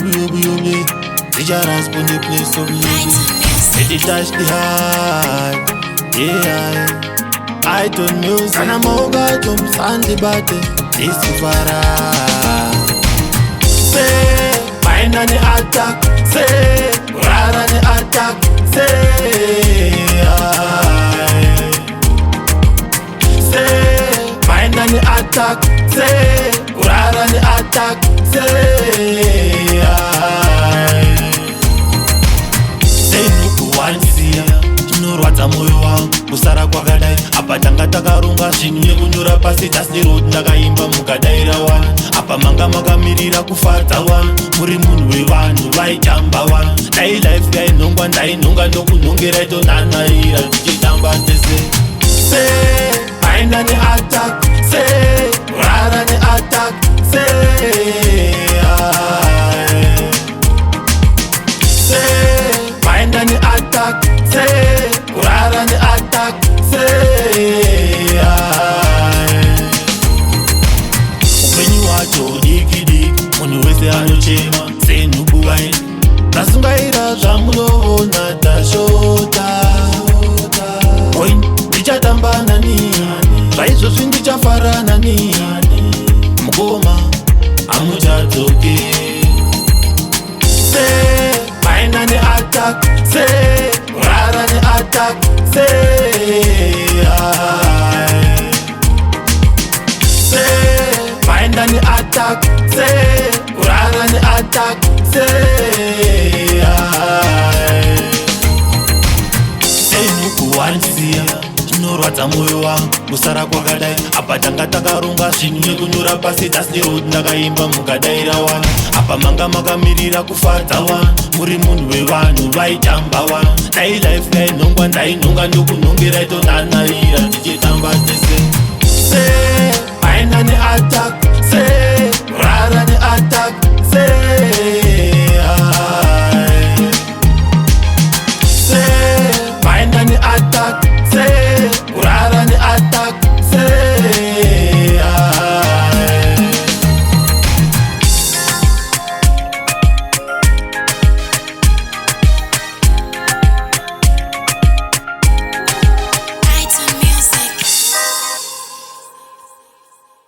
Ree Charaz on the place of music. Let it touch the heart. Yeah, iTon music. Kana moga tum sandi bate. This fara. Say, find any attack. Say, rara ni attack. Say, find any attack. Say, rara ni attack. Say, chinorwadza moyo wangu kusara kwakadai apa tanga takarunga zvinhu nekunyora pasi tasiroti ndakaimba mukadaira wani apa manga makamirira kufadza wani muri munhu wevanhu vaitamba wani dai life yainhongwa ndainhonga ndokunhongera itonanaira tichitamba tese se aina ne attack se rara ne attack se aina ne attack se kurara ni attack say upenyu wacho diki diki munhu wese anochema senhubu waini ndasungaira zvamunoona tashota point ndichatamba nani zvaizvozvi ndichafara nani mukoma hamuchadzoke say aina ni attack say rara ni attack say find any attack say rara ni attack say nukuwanzia chinorwadza moyo wangu kusara kwakadai apa tanga takarunga zvinhu nekunyora pasi tasiroti ndakaimba mukadaira wani apa manga makamirira kufadza wani muri munhu wevanhu vaitamba wani dai life yainhongwa ndainhonga ndokunhongera itonanaira tichitamba